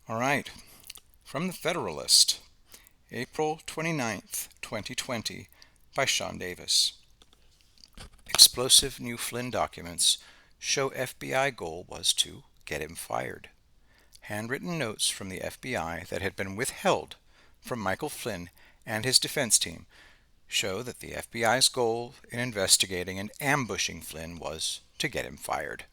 All right, from the Federalist, April 29th, 2020, by Sean Davis. Explosive new Flynn documents show FBI goal was to get him fired. Handwritten notes from the FBI that had been withheld from Michael Flynn and his defense team show that the FBI's goal in investigating and ambushing Flynn was to get him fired.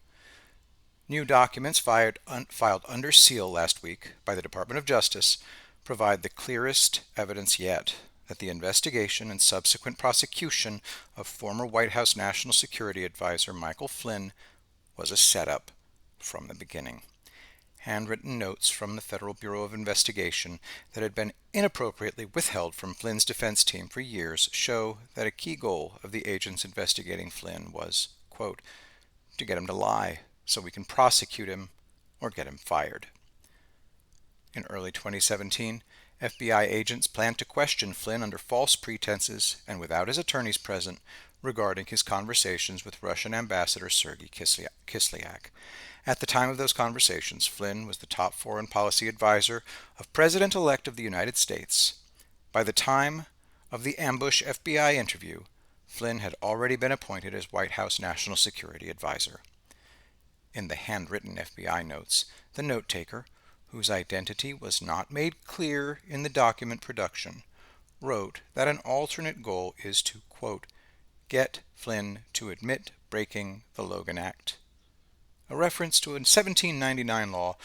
New documents filed under seal last week by the Department of Justice provide the clearest evidence yet that the investigation and subsequent prosecution of former White House National Security Advisor Michael Flynn was a setup from the beginning. Handwritten notes from the Federal Bureau of Investigation that had been inappropriately withheld from Flynn's defense team for years show that a key goal of the agents investigating Flynn was, quote, to get him to lie so we can prosecute him or get him fired. In early 2017, FBI agents planned to question Flynn under false pretenses and without his attorneys present regarding his conversations with Russian Ambassador Sergei Kislyak. At the time of those conversations, Flynn was the top foreign policy advisor of President-elect of the United States. By the time of the ambush FBI interview, Flynn had already been appointed as White House National Security Advisor. In the handwritten FBI notes, the note-taker, whose identity was not made clear in the document production, wrote that an alternate goal is to, quote, get Flynn to admit breaking the Logan Act, a reference to a 1799 law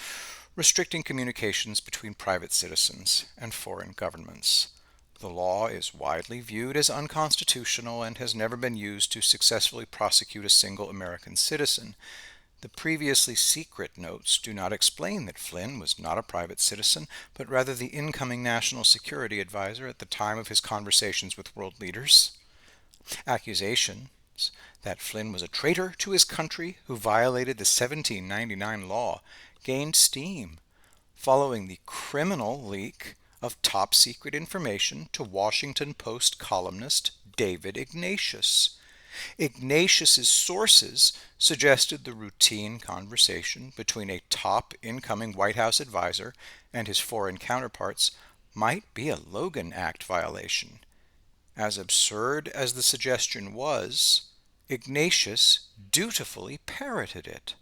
restricting communications between private citizens and foreign governments. The law is widely viewed as unconstitutional and has never been used to successfully prosecute a single American citizen. The previously secret notes do not explain that Flynn was not a private citizen, but rather the incoming National Security Advisor at the time of his conversations with world leaders. Accusations that Flynn was a traitor to his country who violated the 1799 law gained steam following the criminal leak of top-secret information to Washington Post columnist David Ignatius. Ignatius's sources suggested the routine conversation between a top incoming White House advisor and his foreign counterparts might be a Logan Act violation. As absurd as the suggestion was, Ignatius dutifully parroted it.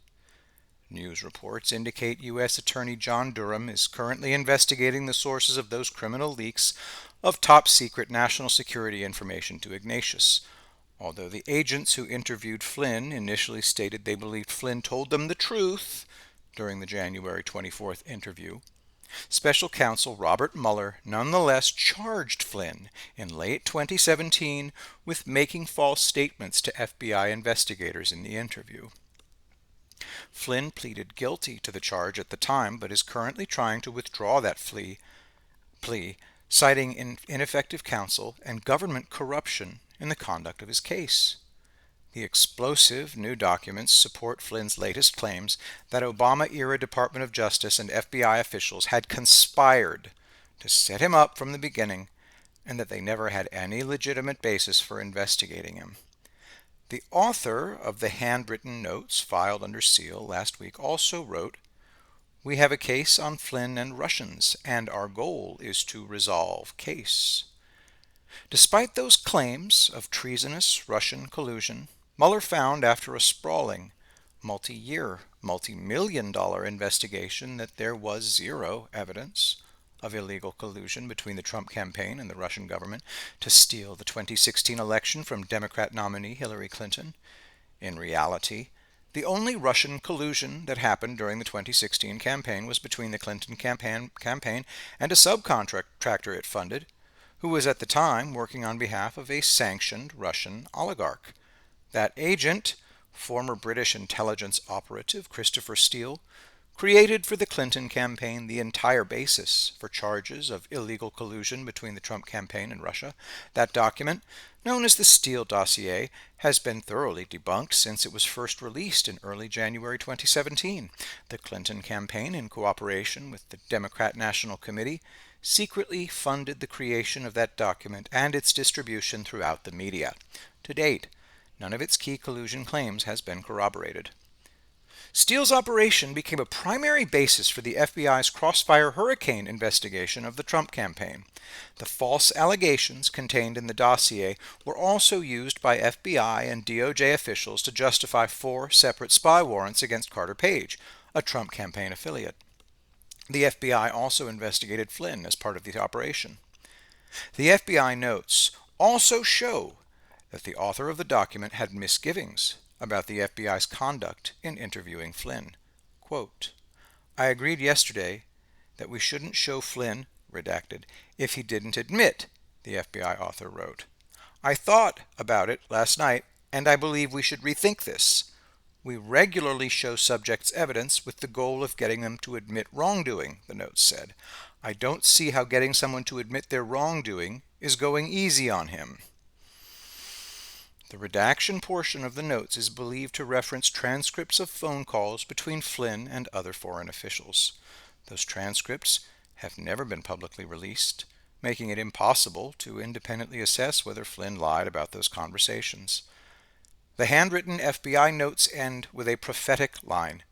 News reports indicate U.S. Attorney John Durham is currently investigating the sources of those criminal leaks of top-secret national security information to Ignatius. Although the agents who interviewed Flynn initially stated they believed Flynn told them the truth during the January 24th interview, Special Counsel Robert Mueller nonetheless charged Flynn in late 2017 with making false statements to FBI investigators in the interview. Flynn pleaded guilty to the charge at the time, but is currently trying to withdraw that plea, citing ineffective counsel and government corruption in the conduct of his case. The explosive new documents support Flynn's latest claims that Obama-era Department of Justice and FBI officials had conspired to set him up from the beginning and that they never had any legitimate basis for investigating him. The author of the handwritten notes filed under seal last week also wrote, "We have a case on Flynn and Russians, and our goal is to resolve case." Despite those claims of treasonous Russian collusion, Mueller found after a sprawling, multi-year, multi-million-dollar investigation that there was zero evidence of illegal collusion between the Trump campaign and the Russian government to steal the 2016 election from Democrat nominee Hillary Clinton. In reality, the only Russian collusion that happened during the 2016 campaign was between the Clinton campaign and a subcontractor it funded, who was at the time working on behalf of a sanctioned Russian oligarch. That agent, former British intelligence operative Christopher Steele, created for the Clinton campaign the entire basis for charges of illegal collusion between the Trump campaign and Russia. That document, known as the Steele dossier, has been thoroughly debunked since it was first released in early January 2017. The Clinton campaign, in cooperation with the Democrat National Committee, secretly funded the creation of that document and its distribution throughout the media. To date, none of its key collusion claims has been corroborated. Steele's operation became a primary basis for the FBI's Crossfire Hurricane investigation of the Trump campaign. The false allegations contained in the dossier were also used by FBI and DOJ officials to justify 4 separate spy warrants against Carter Page, a Trump campaign affiliate. The FBI also investigated FLYNN as part of the operation. The FBI notes also show that the author of the document had misgivings about the FBI's conduct in interviewing Flynn. Quote, I agreed yesterday that we shouldn't show Flynn, redacted, if he didn't admit, the FBI author wrote. I thought about it last night, and I believe we should rethink this. We regularly show subjects evidence with the goal of getting them to admit wrongdoing, the notes said. I don't see how getting someone to admit their wrongdoing is going easy on him. The redaction portion of the notes is believed to reference transcripts of phone calls between Flynn and other foreign officials. Those transcripts have never been publicly released, making it impossible to independently assess whether Flynn lied about those conversations. The handwritten FBI notes end with a prophetic line,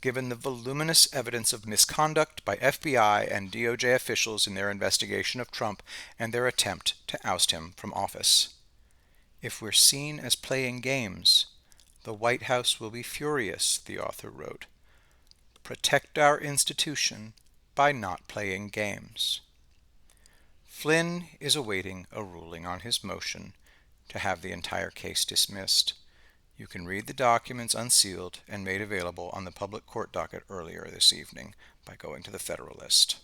given the voluminous evidence of misconduct by FBI and DOJ officials in their investigation of Trump and their attempt to oust him from office. If we're seen as playing games, the White House will be furious, the author wrote. Protect our institution by not playing games. Flynn is awaiting a ruling on his motion to have the entire case dismissed. You can read the documents unsealed and made available on the public court docket earlier this evening by going to the Federalist.